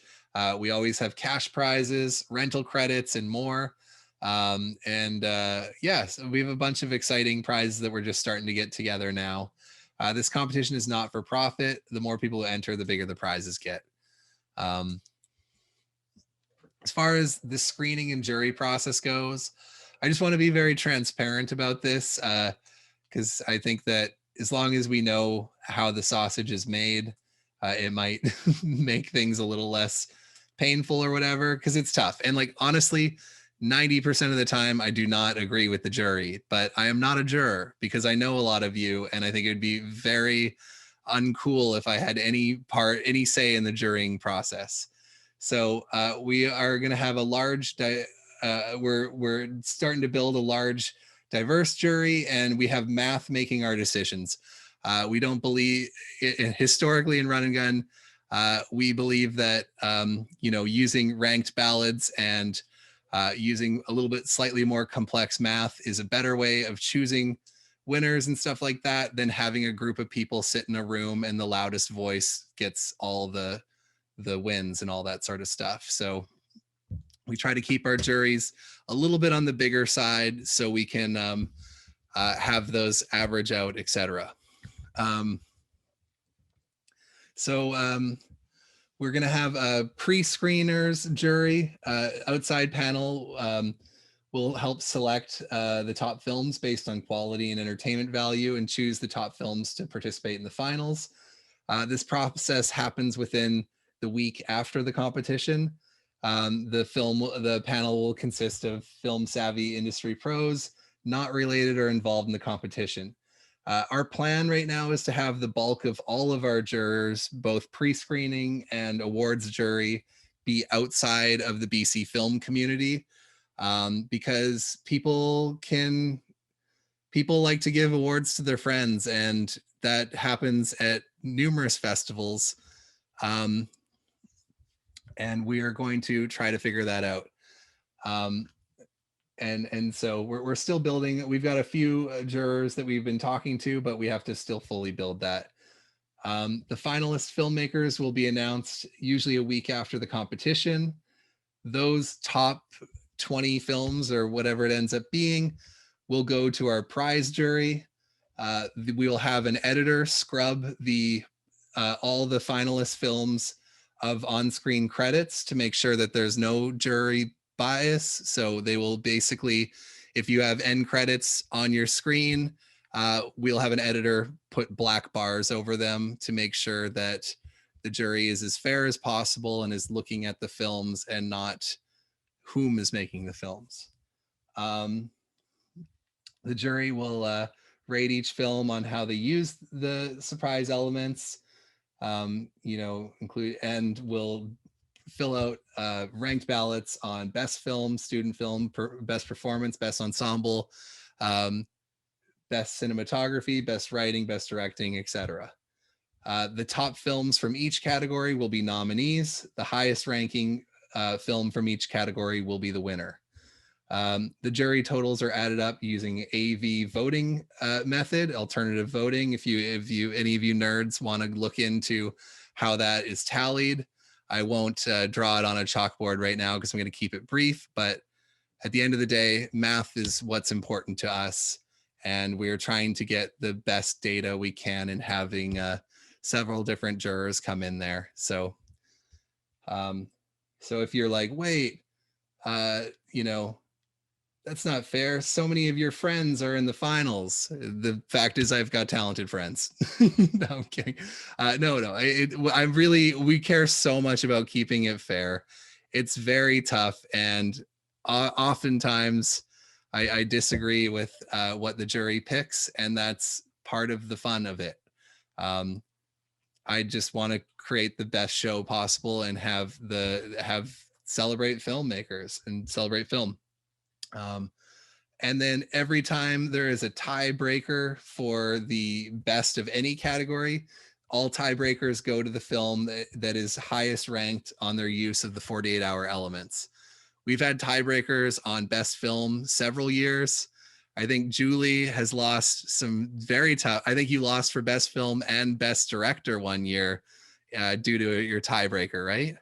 We always have cash prizes, rental credits, and more. Yeah, so we have a bunch of exciting prizes that we're just starting to get together now. This competition is not for profit. The more people who enter, the bigger the prizes get. As far as the screening and jury process goes, I just want to be very transparent about this, because I think that as long as we know how the sausage is made, it might make things a little less painful or whatever, because it's tough. And like, honestly, 90% of the time I do not agree with the jury, but I am not a juror because I know a lot of you, and I think it would be very uncool if I had any say in the jurying process. So we are going to have a large, we're starting to build a large, diverse jury, and we have math making our decisions. We don't believe historically in run and gun. We believe that you know, using ranked ballads and using a little bit slightly more complex math is a better way of choosing winners and stuff like that than having a group of people sit in a room and the loudest voice gets all the wins and all that sort of stuff. So we try to keep our juries a little bit on the bigger side so we can have those average out, etc. We're going to have a pre-screeners jury. Outside panel will help select the top films based on quality and entertainment value and choose the top films to participate in the finals. This process happens within the week after the competition. The panel will consist of film savvy industry pros, not related or involved in the competition. Our plan right now is to have the bulk of all of our jurors, both pre-screening and awards jury, be outside of the BC film community, because people like to give awards to their friends, and that happens at numerous festivals. And we are going to try to figure that out. And so we're still building. We've got a few jurors that we've been talking to, but we have to still fully build that. The finalist filmmakers will be announced usually a week after the competition. Those top 20 films, or whatever it ends up being, will go to our prize jury. We will have an editor scrub all the finalist films of on-screen credits to make sure that there's no jury bias. So they will basically, if you have end credits on your screen, we'll have an editor put black bars over them to make sure that the jury is as fair as possible and is looking at the films and not whom is making the films. The jury will rate each film on how they use the surprise elements, you know, include, and will fill out ranked ballots on best film, student film, best performance, best ensemble, best cinematography, best writing, best directing, etc. The top films from each category will be nominees. The highest ranking film from each category will be the winner. The jury totals are added up using AV voting method, alternative voting. If any of you nerds want to look into how that is tallied, I won't draw it on a chalkboard right now because I'm going to keep it brief. But at the end of the day, math is what's important to us, and we're trying to get the best data we can, and having several different jurors come in there. So, so if you're like, wait, you know, that's not fair, so many of your friends are in the finals. The fact is, I've got talented friends. No, I'm kidding. We care so much about keeping it fair. It's very tough, and oftentimes I disagree with what the jury picks, and that's part of the fun of it. I just want to create the best show possible and have celebrate filmmakers and celebrate film. And then every time there is a tiebreaker for the best of any category, all tiebreakers go to the film that is highest ranked on their use of the 48-hour elements. We've had tiebreakers on best film several years. I think Julie has lost some very tough. I think you lost for best film and best director one year due to your tiebreaker, right?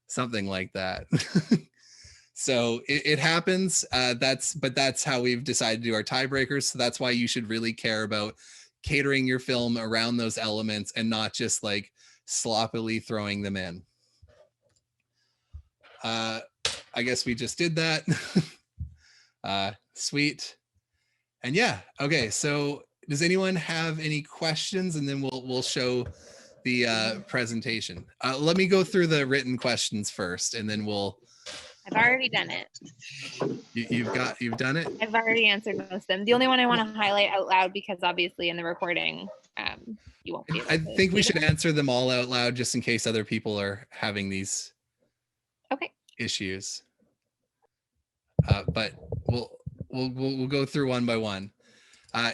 Something like that. So it happens. That's how we've decided to do our tiebreakers. So that's why you should really care about catering your film around those elements and not just like sloppily throwing them in. I guess we just did that. Sweet. And yeah, okay. So does anyone have any questions? And then we'll show the presentation. Let me go through the written questions first, and then I've already done it. You've done it? I've already answered most of them. The only one I want to highlight out loud, because obviously in the recording, you won't be able to. I think we should answer them all out loud just in case other people are having these issues. But we'll go through one by one.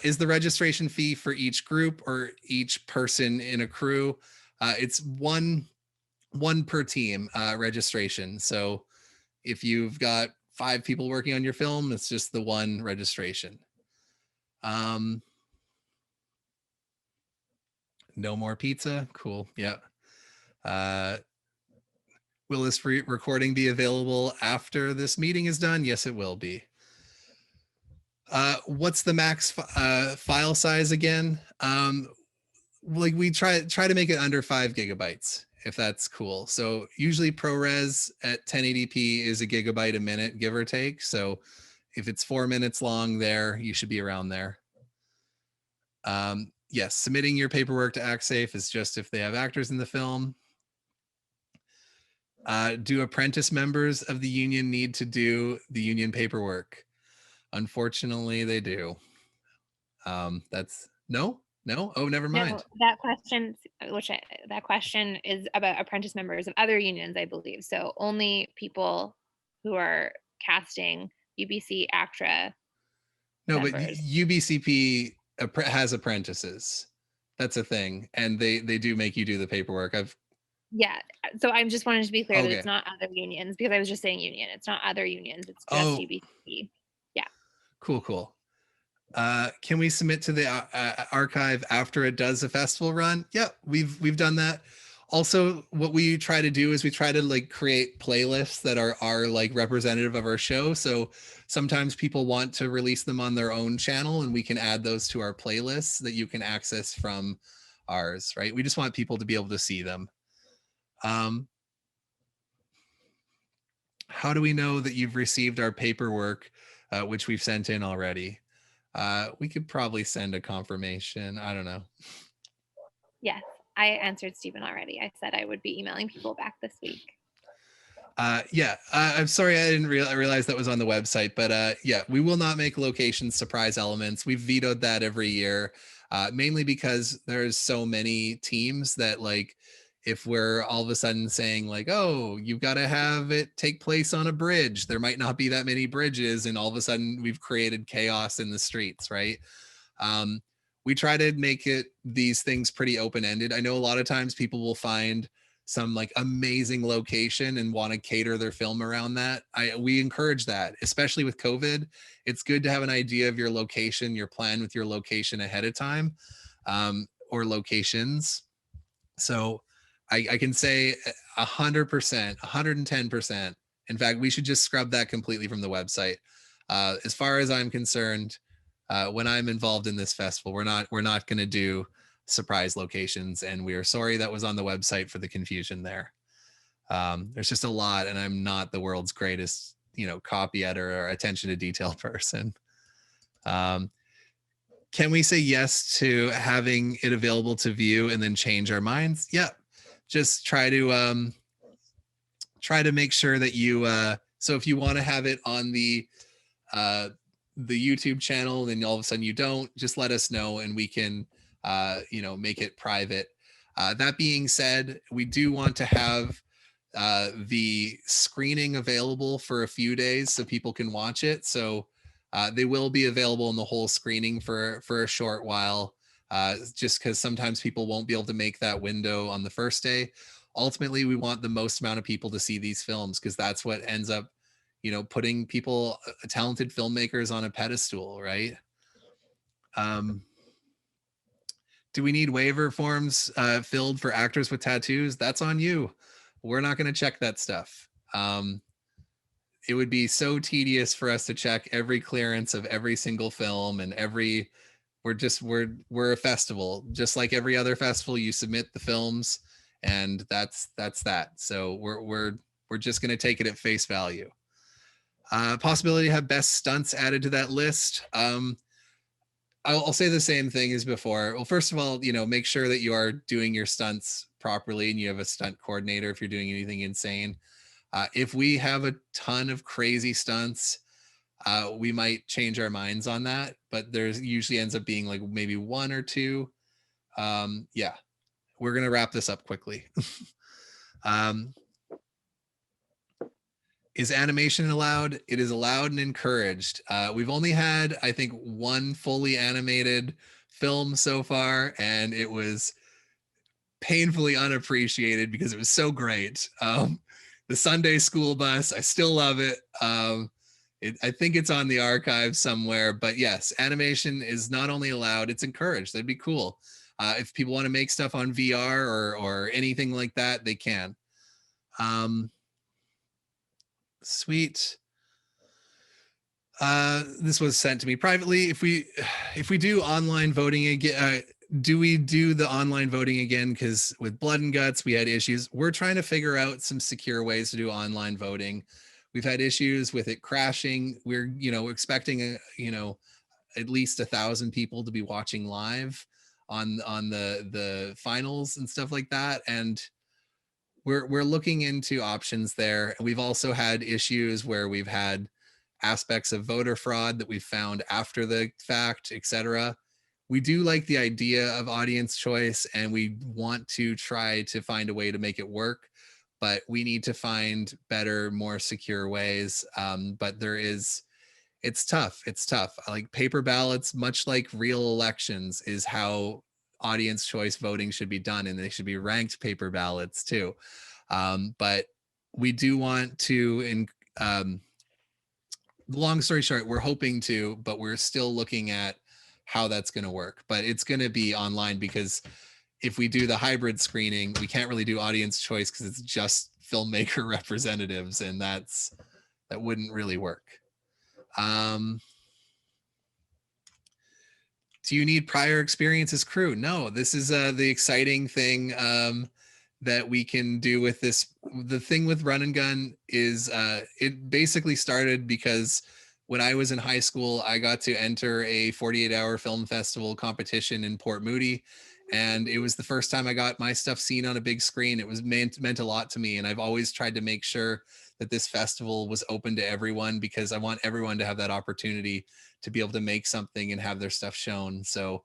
Is the registration fee for each group or each person in a crew? It's one per team registration. So if you've got 5 people working on your film, it's just the one registration. No more pizza. Cool. Yeah. Will this recording be available after this meeting is done? Yes, it will be. What's the max file size again? Like we try to make it under 5 gigabytes, if that's cool. So usually ProRes at 1080p is a gigabyte a minute, give or take. So if it's 4 minutes long there, you should be around there. Yes, submitting your paperwork to ActSafe is just if they have actors in the film. Do apprentice members of the union need to do the union paperwork? Unfortunately, they do. That's no. Oh, never mind. No, that question is about apprentice members of other unions, I believe. So only people who are casting UBC ACTRA. No, members. But UBCP has apprentices. That's a thing, and they do make you do the paperwork. Yeah. So I'm just wanting to be clear that it's not other unions, because I was just saying union. It's not other unions. It's just UBCP. Yeah. Cool. Can we submit to the archive after it does a festival run? Yeah, we've done that. Also, what we try to do is we try to like create playlists that are like representative of our show. So sometimes people want to release them on their own channel, and we can add those to our playlists that you can access from ours, right? We just want people to be able to see them. How do we know that you've received our paperwork, which we've sent in already? We could probably send a confirmation. I don't know. Yes, I answered Stephen already. I said I would be emailing people back this week. Yeah, I'm sorry I didn't realize that was on the website, but yeah, we will not make location surprise elements. We've vetoed that every year, mainly because there's so many teams that like if we're all of a sudden saying like, oh, you've got to have it take place on a bridge, there might not be that many bridges, and all of a sudden we've created chaos in the streets, right? We try to make these things pretty open-ended. I know a lot of times people will find some like amazing location and want to cater their film around that. We encourage that, especially with COVID. It's good to have an idea of your location, your plan with your location ahead of time, or locations. So I can say 100%, 110%. In fact, we should just scrub that completely from the website. As far as I'm concerned, when I'm involved in this festival, we're not going to do surprise locations, and we are sorry that was on the website for the confusion there. There's just a lot, and I'm not the world's greatest, copy editor or attention to detail person. Can we say yes to having it available to view and then change our minds? Yeah. Just try to make sure that you so if you want to have it on the YouTube channel, then all of a sudden you don't, just let us know and we can make it private. That being said, we do want to have the screening available for a few days so people can watch it. So they will be available in the whole screening for a short while, just because sometimes people won't be able to make that window on the first day. Ultimately, we want the most amount of people to see these films, because that's what ends up, putting people, talented filmmakers, on a pedestal, right? Do we need waiver forms filled for actors with tattoos? That's on you. We're not going to check that stuff. It would be so tedious for us to check every clearance of every single film and we're a festival, just like every other festival. You submit the films, and that's that. So we're just going to take it at face value. Possibility to have best stunts added to that list. I'll say the same thing as before. Well, first of all, make sure that you are doing your stunts properly and you have a stunt coordinator if you're doing anything insane. If we have a ton of crazy stunts, we might change our minds on that, but there's usually ends up being like maybe one or two. Yeah, we're going to wrap this up quickly. Is animation allowed? It is allowed and encouraged. We've only had, I think, one fully animated film so far, and it was painfully unappreciated because it was so great. The Sunday School Bus, I still love it. I think it's on the archive somewhere, but yes, animation is not only allowed, it's encouraged. That'd be cool. If people want to make stuff on VR or anything like that, they can. Sweet. This was sent to me privately. If we do online voting again, do we do the online voting again? Because with Blood and Guts, we had issues. We're trying to figure out some secure ways to do online voting. We've had issues with it crashing. We're expecting at least 1,000 people to be watching live on the finals and stuff like that, and we're looking into options there. And we've also had issues where we've had aspects of voter fraud that we've found after the fact, etc. We do like the idea of audience choice, and we want to try to find a way to make it work, but we need to find better, more secure ways. But it's tough. It's tough. Like paper ballots, much like real elections, is how audience choice voting should be done, and they should be ranked paper ballots too. But we do want to, long story short, we're hoping to, but we're still looking at how that's going to work. But it's going to be online, because if we do the hybrid screening, we can't really do audience choice because it's just filmmaker representatives, and that wouldn't really work. Do you need prior experience as crew? No, this is the exciting thing that we can do with this. The thing with Run and Gun is it basically started because when I was in high school, I got to enter a 48-hour film festival competition in Port Moody, and it was the first time I got my stuff seen on a big screen. It was meant a lot to me, and I've always tried to make sure that this festival was open to everyone, because I want everyone to have that opportunity to be able to make something and have their stuff shown. So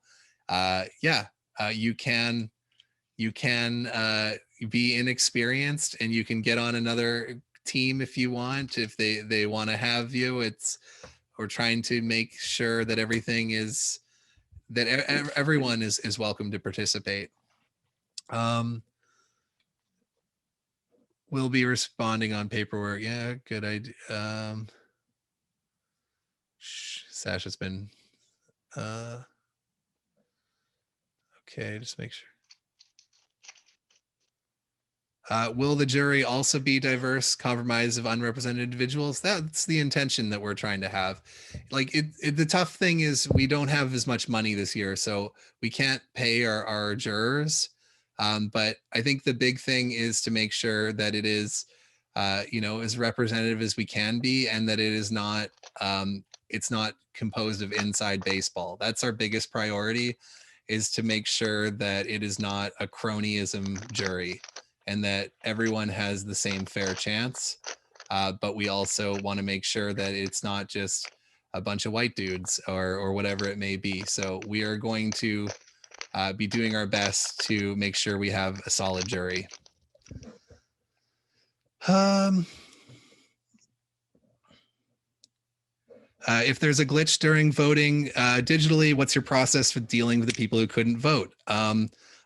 you can You can be inexperienced, and you can get on another team if you want. If they want to have you, we're trying to make sure that everything is that everyone is welcome to participate. We'll be responding on paperwork. Yeah, good idea. Sasha's been okay, just make sure. Will the jury also be diverse, compromised of unrepresented individuals? That's the intention that we're trying to have. Like the tough thing is we don't have as much money this year, so we can't pay our jurors. But I think the big thing is to make sure that it is, as representative as we can be, and that it is not, it's not composed of inside baseball. That's our biggest priority, is to make sure that it is not a cronyism jury, and that everyone has the same fair chance. But we also want to make sure that it's not just a bunch of white dudes or whatever it may be. So we are going to be doing our best to make sure we have a solid jury. If there's a glitch during voting digitally, what's your process for dealing with the people who couldn't vote?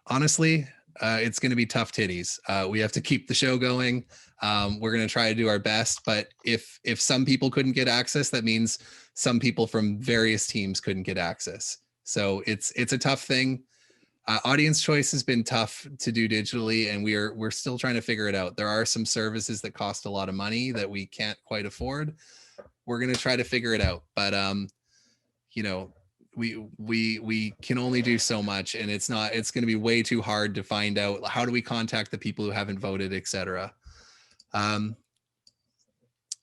Honestly, it's going to be tough titties. We have to keep the show going. We're going to try to do our best, but if some people couldn't get access, that means some people from various teams couldn't get access. So it's a tough thing. Audience choice has been tough to do digitally, and we're still trying to figure it out. There are some services that cost a lot of money that we can't quite afford. We're going to try to figure it out, but we can only do so much, and it's going to be way too hard to find out how do we contact the people who haven't voted, etc.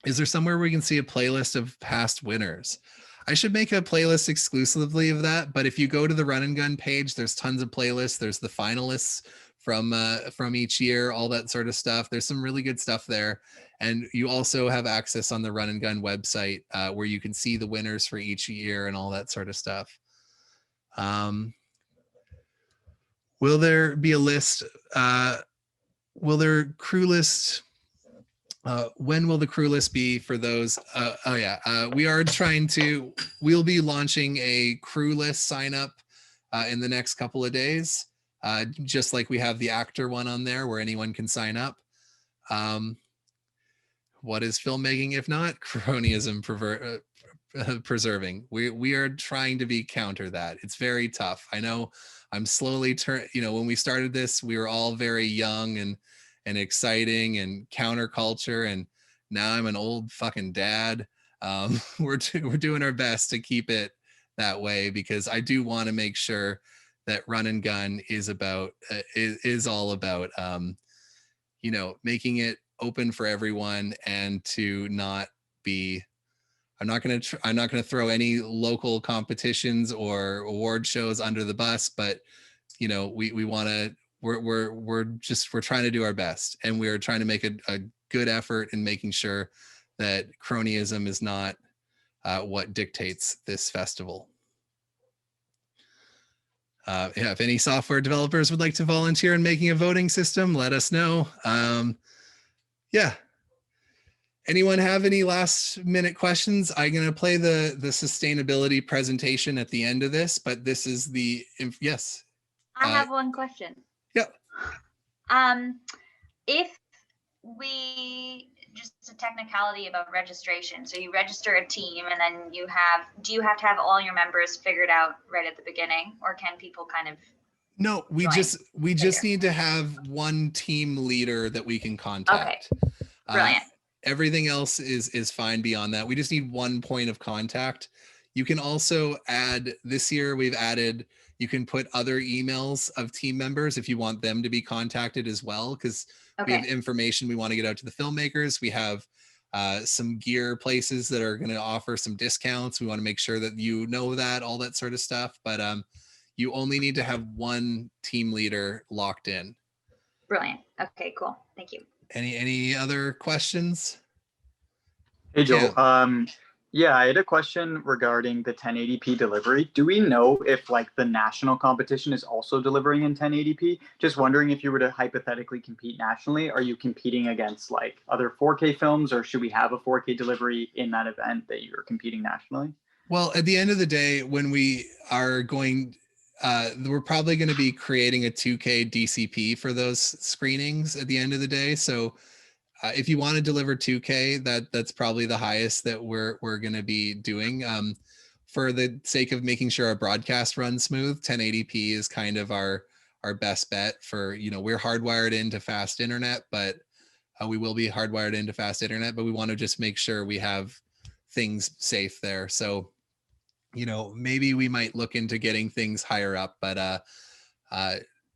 Is there somewhere we can see a playlist of past winners? I should make a playlist exclusively of that, but if you go to the Run and Gun page, there's tons of playlists. There's the finalists from each year, all that sort of stuff. There's some really good stuff there. And you also have access on the Run and Gun website where you can see the winners for each year and all that sort of stuff. Will there be a list? Will there crew list? When will the crew list be for those? We are we'll be launching a crew list sign up in the next couple of days, just like we have the actor one on there where anyone can sign up. What is filmmaking if not cronyism preserving? We are trying to counter that. It's very tough. I know I'm slowly when we started this, we were all very young and exciting and counterculture, and now I'm an old fucking dad. We're doing our best to keep it that way, because I do want to make sure that Run and Gun is all about making it open for everyone, and to not be I'm not going to throw any local competitions or award shows under the bus, but we want to we're trying to do our best, and we're trying to make a good effort in making sure that cronyism is not what dictates this festival. If any software developers would like to volunteer in making a voting system, let us know. Anyone have any last minute questions? I'm going to play the sustainability presentation at the end of this, but this is yes. I have one question. Yeah. If we, just a technicality about registration. So you register a team, and then do you have to have all your members figured out right at the beginning, or can people kind of? No, we just need to have one team leader that we can contact. Okay. Brilliant. Everything else is fine beyond that. We just need one point of contact. You can also add, this year we've added, you can put other emails of team members if you want them to be contacted as well, because we have information we want to get out to the filmmakers. We have some gear places that are going to offer some discounts. We want to make sure that that, all that sort of stuff. But you only need to have one team leader locked in. Brilliant. Okay, cool. Thank you. Any other questions? Hey, Joel. Yeah, I had a question regarding the 1080p delivery. Do we know if like the national competition is also delivering in 1080p? Just wondering if you were to hypothetically compete nationally, are you competing against like other 4K films, or should we have a 4K delivery in that event that you're competing nationally? Well, at the end of the day, when we are going, we're probably going to be creating a 2K DCP for those screenings at the end of the day. So if you want to deliver 2K, that's probably the highest that we're going to be doing. For the sake of making sure our broadcast runs smooth, 1080p is kind of our best bet for, you know, we're hardwired into fast internet, but we will be hardwired into fast internet, but we want to just make sure we have things safe there. So, you know, maybe we might look into getting things higher up, but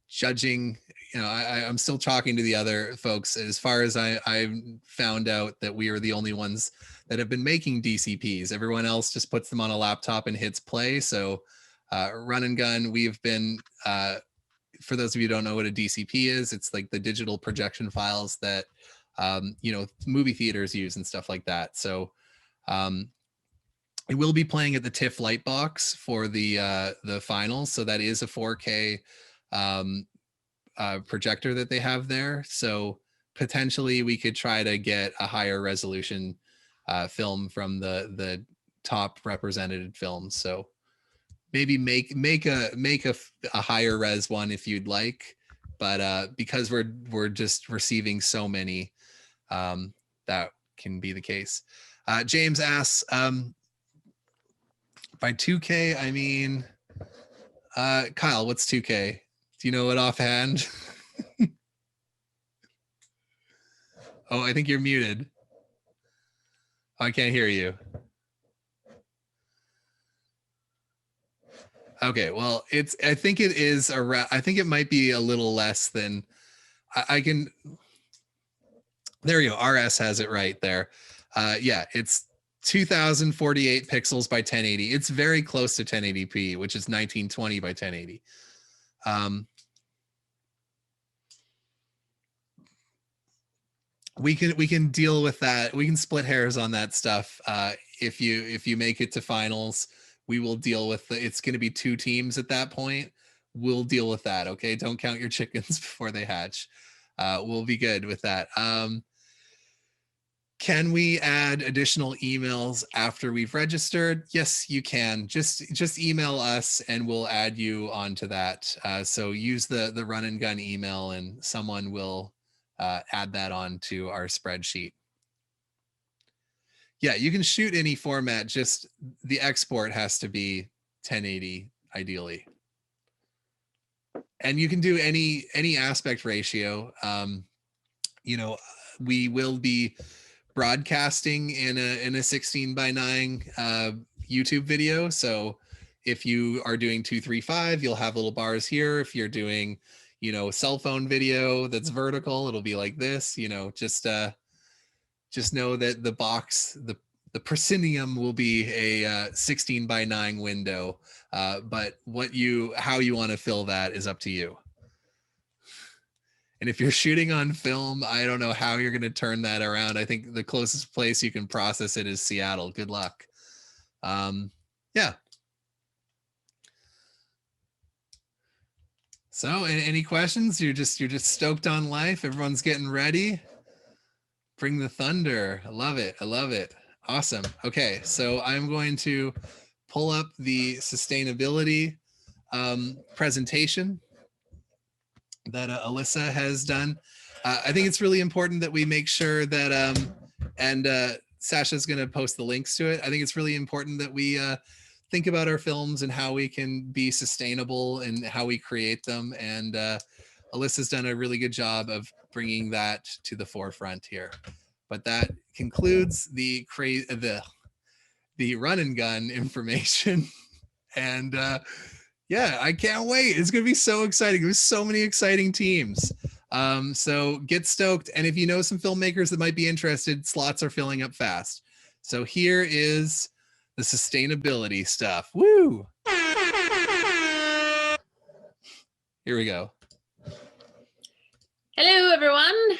judging, you know, I'm still talking to the other folks. As far as I found out that we are the only ones that have been making DCPs. Everyone else just puts them on a laptop and hits play. So run and gun, we've been, for those of you who don't know what a DCP is, it's like the digital projection files that, you know, movie theaters use and stuff like that. So it will be playing at the TIFF Lightbox for the finals. So that is a 4K projector that they have there. So potentially we could try to get a higher resolution film from the top represented films. So maybe make a higher res one if you'd like, but because we're just receiving so many, that can be the case. James asks, by 2K, I mean, Kyle, what's 2K? Do you know it offhand? Oh, I think you're muted. Oh, I can't hear you. Okay, well, I think it is around, I think it might be a little less than, I can, there you go, RS has it right there. Yeah, it's 2048 pixels by 1080. It's very close to 1080p, which is 1920 by 1080. We can deal with that. We can split hairs on that stuff. If you make it to finals, we will deal with it's going to be 2 teams at that point. We'll deal with that. Okay, don't count your chickens before they hatch. We'll be good with that. Can we add additional emails after we've registered? Yes, you can. Just email us and we'll add you onto that. So use the run and gun email and someone will add that onto our spreadsheet. Yeah, you can shoot any format, just the export has to be 1080 ideally. And you can do any aspect ratio. You know, we will be broadcasting in a 16:9 YouTube video. So if you are doing 235, you'll have little bars here. If you're doing, you know, cell phone video that's vertical, it'll be like this. You know, just know that the box, the proscenium will be a 16:9 window. But how you want to fill that is up to you. And if you're shooting on film, I don't know how you're going to turn that around. I think the closest place you can process it is Seattle. Good luck. Yeah. So any questions? You're just stoked on life. Everyone's getting ready. Bring the thunder. I love it. I love it. Awesome. Okay. So I'm going to pull up the sustainability presentation that Alyssa has done. I think it's really important that we make sure that, and Sasha's going to post the links to it. I think it's really important that we think about our films and how we can be sustainable and how we create them. And Alyssa's done a really good job of bringing that to the forefront here. But that concludes the run and gun information. And yeah, I can't wait. It's going to be so exciting. There's so many exciting teams. So get stoked. And if you know some filmmakers that might be interested, slots are filling up fast. So here is the sustainability stuff. Woo! Here we go. Hello, everyone.